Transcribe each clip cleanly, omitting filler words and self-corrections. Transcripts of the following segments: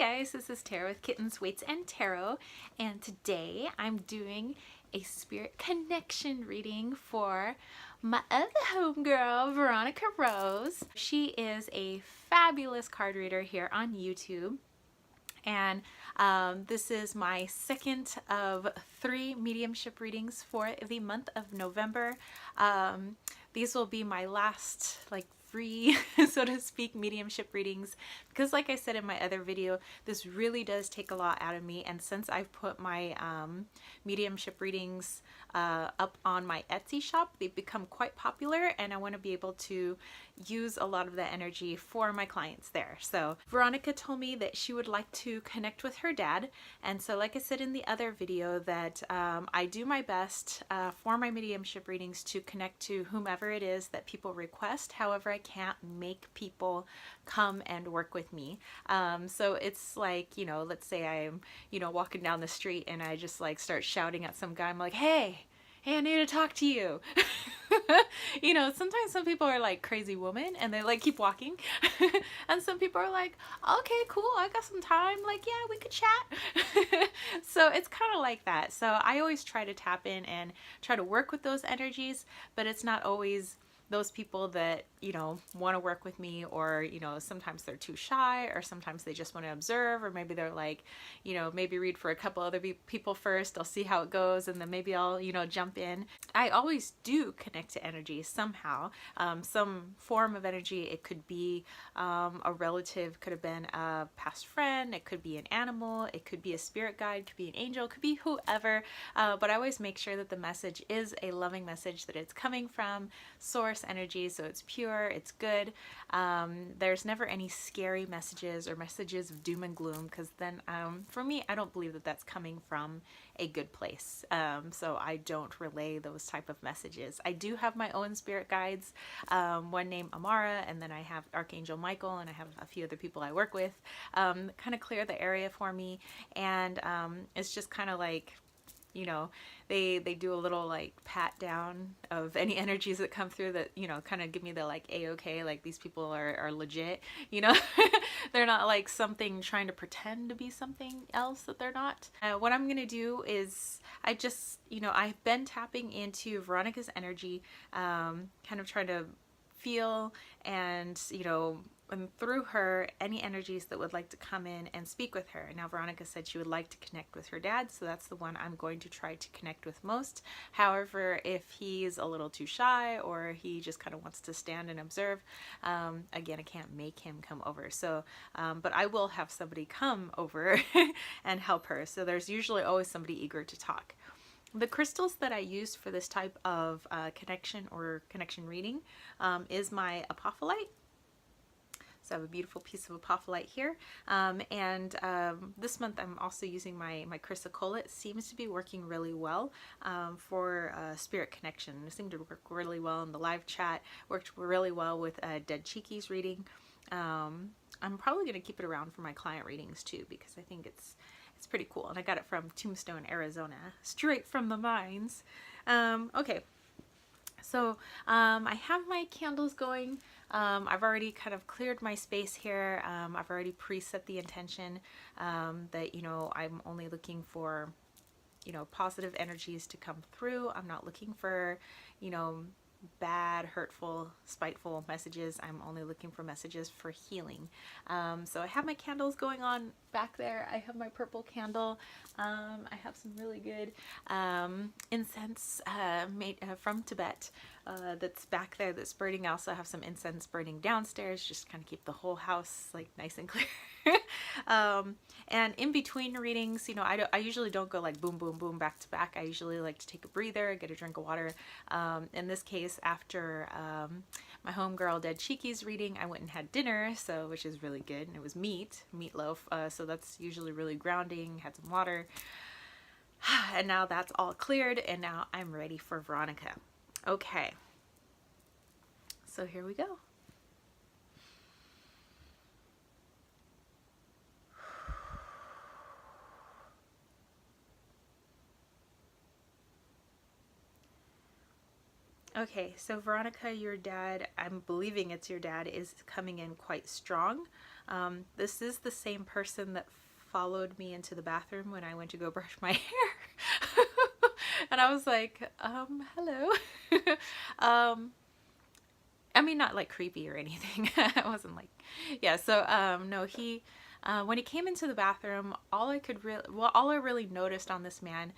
guys, this is Tara with Kittens, Weights, and Tarot, and today I'm doing a spirit connection reading for my other homegirl, Veronica Rose. She is a fabulous card reader here on YouTube, and this is my second of 3 mediumship readings for the month of November. These will be my last, free, so to speak, mediumship readings, because like I said in my other video, this really does take a lot out of me. And since I've put my mediumship readings up on my Etsy shop, they've become quite popular, and I want to be able to use a lot of that energy for my clients there. So Veronica told me that she would like to connect with her dad, and so like I said in the other video, that I do my best for my mediumship readings to connect to whomever it is that people request. However, I can't make people come and work with me. So it's like, let's say I'm, walking down the street and I just start shouting at some guy. I'm like, hey, I need to talk to you. Sometimes some people are like, crazy woman, and they keep walking. And some people are like, okay, cool, I got some time. Yeah, we could chat. So it's kind of like that. So I always try to tap in and try to work with those energies, but it's not always those people that, want to work with me, or, sometimes they're too shy, or sometimes they just want to observe, or maybe they're like, maybe read for a couple other people first. I'll see how it goes, and then maybe I'll, jump in. I always do connect to energy somehow, some form of energy. It could be a relative, could have been a past friend, it could be an animal, it could be a spirit guide, could be an angel, could be whoever, but I always make sure that the message is a loving message, that it's coming from source energy, so it's pure, it's good. There's never any scary messages or messages of doom and gloom, because then for me, I don't believe that that's coming from a good place. So I don't relay those type of messages. I do have my own spirit guides, one named Amara, and then I have Archangel Michael, and I have a few other people I work with, kind of clear the area for me. And it's just kind of like, they do a little pat down of any energies that come through that, kind of give me the a-okay, these people are legit, they're not something trying to pretend to be something else that they're not. What I'm gonna do is I just, I've been tapping into Veronica's energy, kind of trying to feel and, and through her, any energies that would like to come in and speak with her. Now, Veronica said she would like to connect with her dad, so that's the one I'm going to try to connect with most. However, if he's a little too shy, or he just kind of wants to stand and observe, again, I can't make him come over. So, but I will have somebody come over and help her. So there's usually always somebody eager to talk. The crystals that I use for this type of connection or connection reading is my apophyllite. So I have a beautiful piece of apophyllite here. This month I'm also using my chrysocolla. It seems to be working really well for spirit connection. It seemed to work really well in the live chat, worked really well with Dead Cheeky's reading. I'm probably going to keep it around for my client readings too, because I think it's pretty cool. And I got it from Tombstone, Arizona, straight from the mines. Okay. So I have my candles going. I've already kind of cleared my space here. I've already preset the intention that, I'm only looking for, positive energies to come through. I'm not looking for, bad, hurtful, spiteful messages. I'm only looking for messages for healing. So I have my candles going on back there. I have my purple candle. I have some really good incense made from Tibet that's back there that's burning. I also have some incense burning downstairs, just kind of keep the whole house nice and clear. And in between readings, I usually don't go boom, boom, boom, back to back. I usually like to take a breather, get a drink of water. In this case, after my homegirl Dead Cheeky's reading, I went and had dinner, which is really good, and it was meatloaf, so that's usually really grounding. Had some water, and now that's all cleared, and now I'm ready for Veronica. Okay, so here we go. Okay, so Veronica, your dad, I'm believing it's your dad, is coming in quite strong. This is the same person that followed me into the bathroom when I went to go brush my hair. And I was like, hello. um, I mean, not like creepy or anything. I wasn't like, yeah. So, no, when he came into the bathroom, all I really noticed on this man,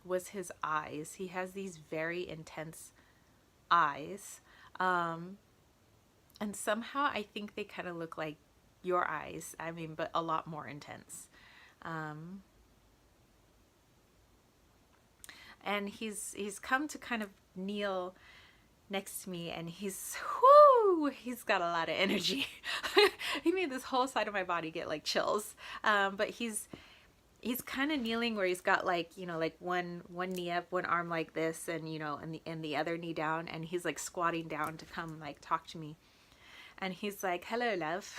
was his eyes. He has these very intense eyes, um, and somehow I think they kind of look like your eyes. I mean, but a lot more intense. Um, and he's come to kind of kneel next to me, and he's got a lot of energy. He made this whole side of my body get like chills. But he's kind of kneeling where he's got like, like one knee up, one arm like this, and and the other knee down, and he's like squatting down to come like talk to me. And he's like, "Hello, love."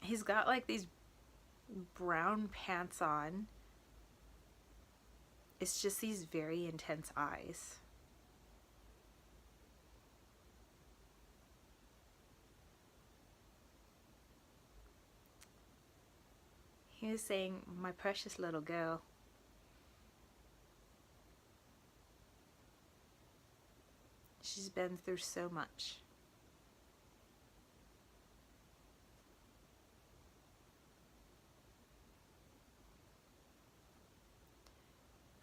He's got like these brown pants on. It's just these very intense eyes. He was saying, "My precious little girl, she's been through so much.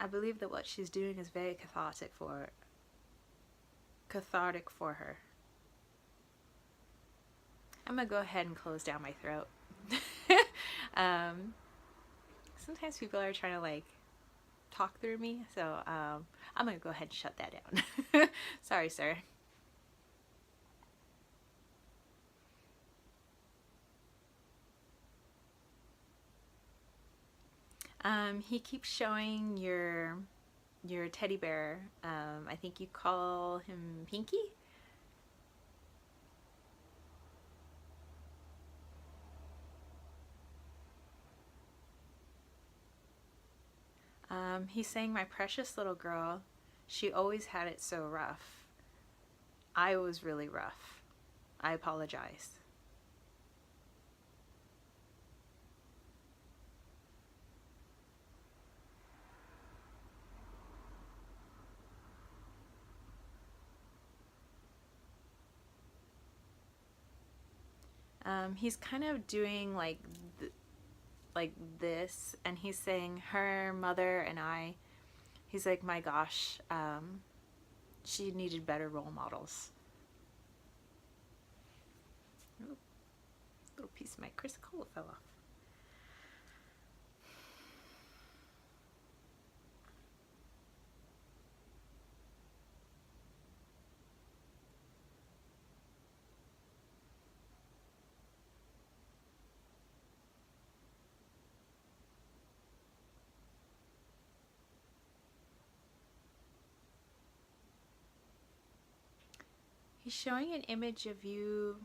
I believe that what she's doing is very cathartic for her." I'm gonna go ahead and close down my throat. um, Sometimes people are trying to like talk through me, so I'm gonna go ahead and shut that down. Sorry, sir. He keeps showing your teddy bear. I think you call him Pinky. He's saying, "My precious little girl, she always had it so rough. I was really rough. I apologize." He's kind of doing like this, and he's saying, "Her mother and I." He's like, "My gosh, she needed better role models." Ooh, little piece of my Chrysacola fell off. He's showing an image of you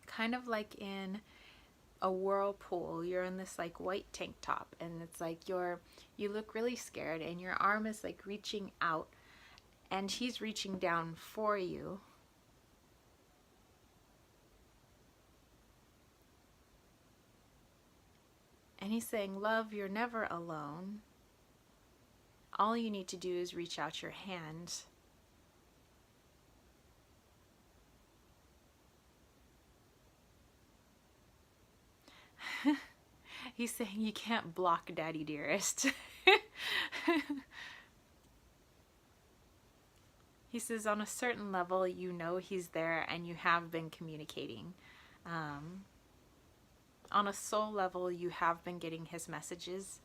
kind of like in a whirlpool. You're in this like white tank top, and it's like you look really scared, and your arm is like reaching out, and he's reaching down for you. And he's saying, "Love, you're never alone. All you need to do is reach out your hand." He's saying, "You can't block Daddy Dearest." He says, "On a certain level, you know he's there, and you have been communicating. Um, on a soul level, you have been getting his messages.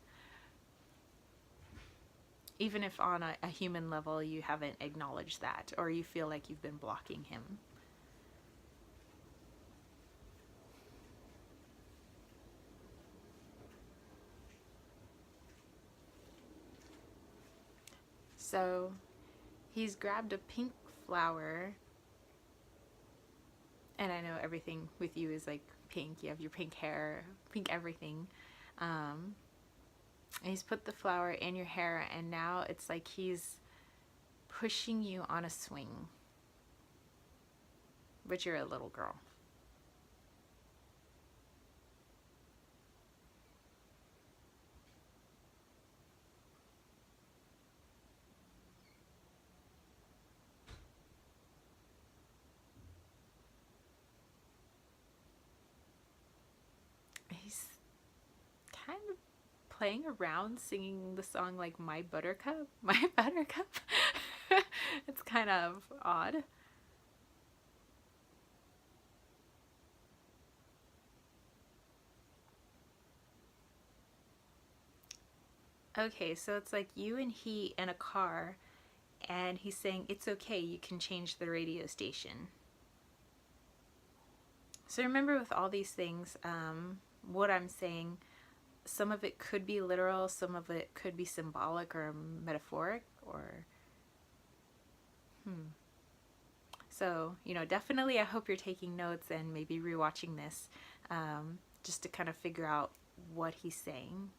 Even if on a human level, you haven't acknowledged that, or you feel like you've been blocking him." So he's grabbed a pink flower, and I know everything with you is like pink. You have your pink hair, pink everything. Um, And he's put the flower in your hair, and now it's like he's pushing you on a swing, but you're a little girl. He's kind of playing around singing the song like My Buttercup, My Buttercup. It's kind of odd. Okay, so it's like you and he in a car, and he's saying it's okay, you can change the radio station. So remember, with all these things, what I'm saying, some of it could be literal, some of it could be symbolic or metaphoric, or so, definitely I hope you're taking notes and maybe rewatching this, just to kind of figure out what he's saying.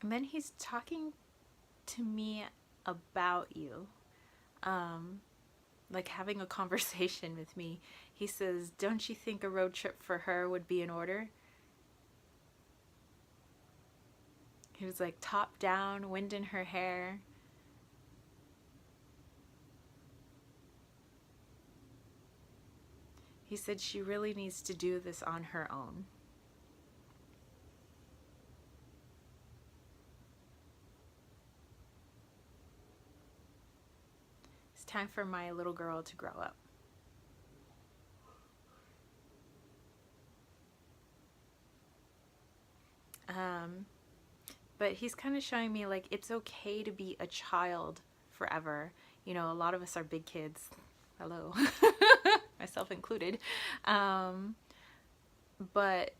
And then he's talking to me about you, like having a conversation with me. He says, "Don't you think a road trip for her would be in order?" He was like, top down, wind in her hair. He said she really needs to do this on her own. It's time for my little girl to grow up. But he's kind of showing me like it's okay to be a child forever. A lot of us are big kids. Hello. Myself included. But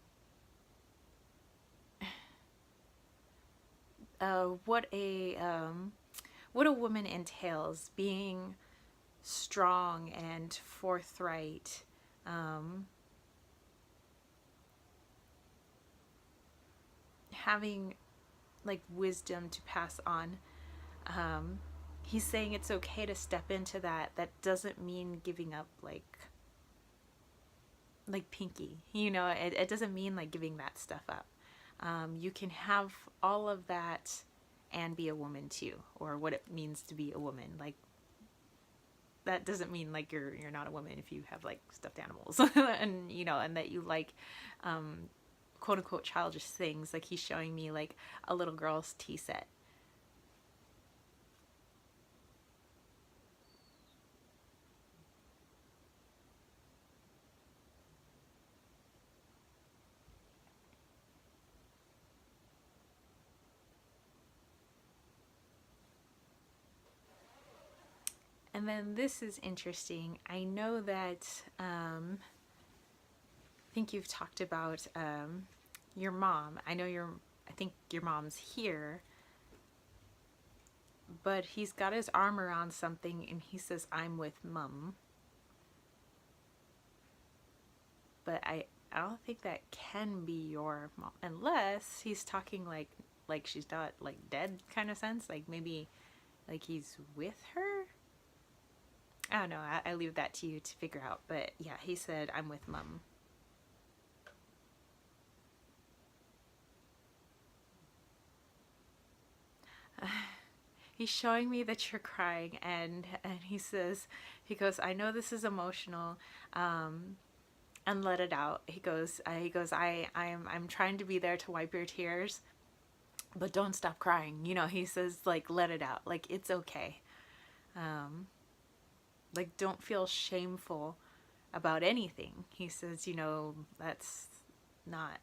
what a woman entails, being strong and forthright, having like wisdom to pass on. He's saying it's okay to step into that. That doesn't mean giving up like Pinky. It doesn't mean like giving that stuff up. You can have all of that and be a woman too, or what it means to be a woman. Like, that doesn't mean like you're not a woman if you have like stuffed animals and that you like quote unquote childish things. Like, he's showing me like a little girl's tea set. And then this is interesting. I know that I think you've talked about your mom. I think your mom's here, but he's got his arm around something and he says, "I'm with mum." But I don't think that can be your mom, unless he's talking like she's not like dead kind of sense. Like, maybe like he's with her. I don't know. I leave that to you to figure out. But yeah, he said, "I'm with mum." He's showing me that you're crying, and he goes, "I know this is emotional, and let it out." I'm trying to be there to wipe your tears, but don't stop crying. He says, like, let it out. Like, it's okay. Like, don't feel shameful about anything. He says, that's not,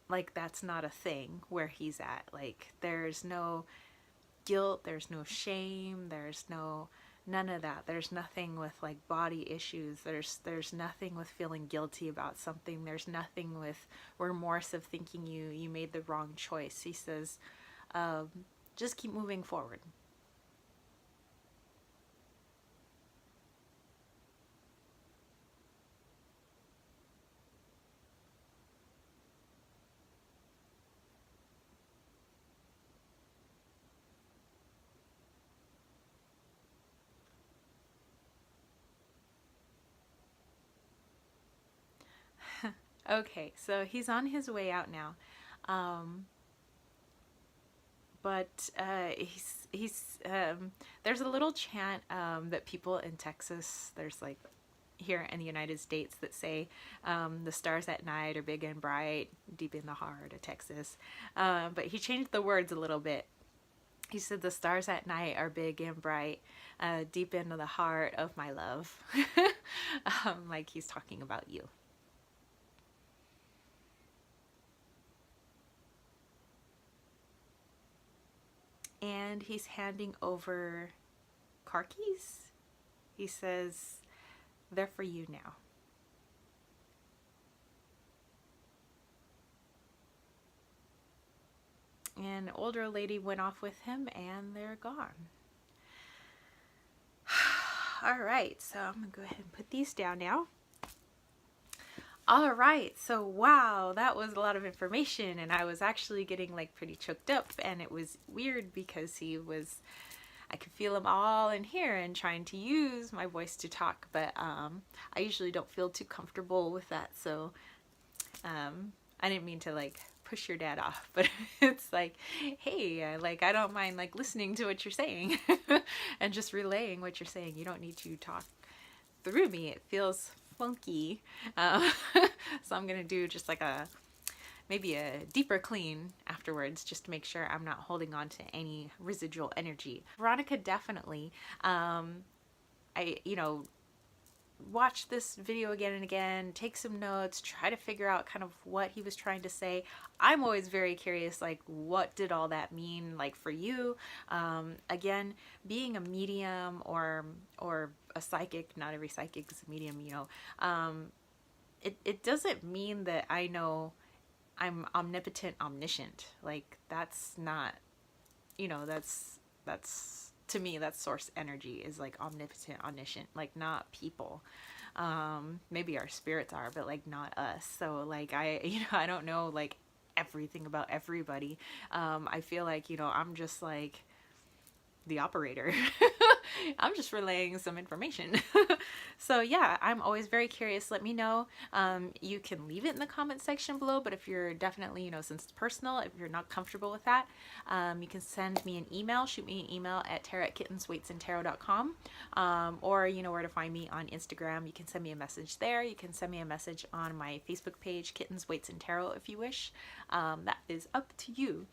like, that's not a thing where he's at. Like, there's no guilt, there's no shame, there's no None of that. There's nothing with like body issues. There's nothing with feeling guilty about something. There's nothing with remorse of thinking you made the wrong choice. He says, just keep moving forward. Okay, so he's on his way out now. Um, but there's a little chant that people in Texas, there's like here in the United States, that say the stars at night are big and bright deep in the heart of Texas. But he changed the words a little bit. He said the stars at night are big and bright deep into the heart of my love. Like he's talking about you. And he's handing over car keys. He says, they're for you now. And an older lady went off with him and they're gone. All right, so I'm gonna go ahead and put these down now. All right, so wow, that was a lot of information, and I was actually getting like pretty choked up, and it was weird because I could feel him all in here and trying to use my voice to talk, but I usually don't feel too comfortable with that, so I didn't mean to like push your dad off, but it's like, hey, like I don't mind like listening to what you're saying and just relaying what you're saying. You don't need to talk through me. It feels funky. So I'm gonna do just like maybe a deeper clean afterwards, just to make sure I'm not holding on to any residual energy. Veronica definitely, watch this video again and again, take some notes, try to figure out kind of what he was trying to say. I'm always very curious, like, what did all that mean, like, for you? Again, being a medium or a psychic, not every psychic is a medium, you know, it doesn't mean that I know I'm omnipotent, omniscient. Like, that's not, you know, that's to me, that's source energy, is like omnipotent, omniscient, like not people. Maybe our spirits are, but like not us. So like I don't know like everything about everybody. I feel like, you know, I'm just like the operator. I'm just relaying some information. So yeah, I'm always very curious. Let me know. You can leave it in the comment section below, but if you're definitely, you know, since it's personal, if you're not comfortable with that, you can send me an email, shoot me an email at tara@kittenswaitsandtarot.com, or you know where to find me on Instagram. You can send me a message there. You can send me a message on my Facebook page, Kittens, Waits, and Tarot, if you wish. That is up to you.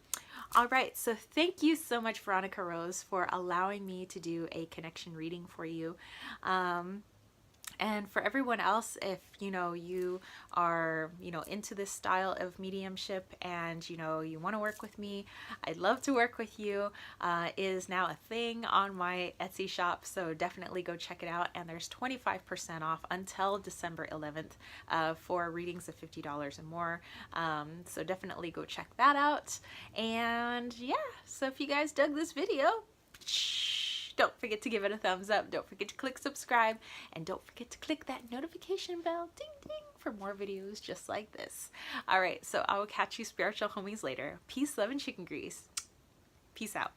All right, so thank you so much, Veronica Rose, for allowing me to do a connection reading for you. And for everyone else, if, you know, you are, you know, into this style of mediumship and, you know, you want to work with me, I'd love to work with you. It is now a thing on my Etsy shop, so definitely go check it out. And there's 25% off until December 11th for readings of $50 or more. So definitely go check that out. And yeah, so if you guys dug this video, don't forget to give it a thumbs up. Don't forget to click subscribe. And don't forget to click that notification bell, ding ding, for more videos just like this. All right, so I will catch you spiritual homies later. Peace, love, and chicken grease. Peace out.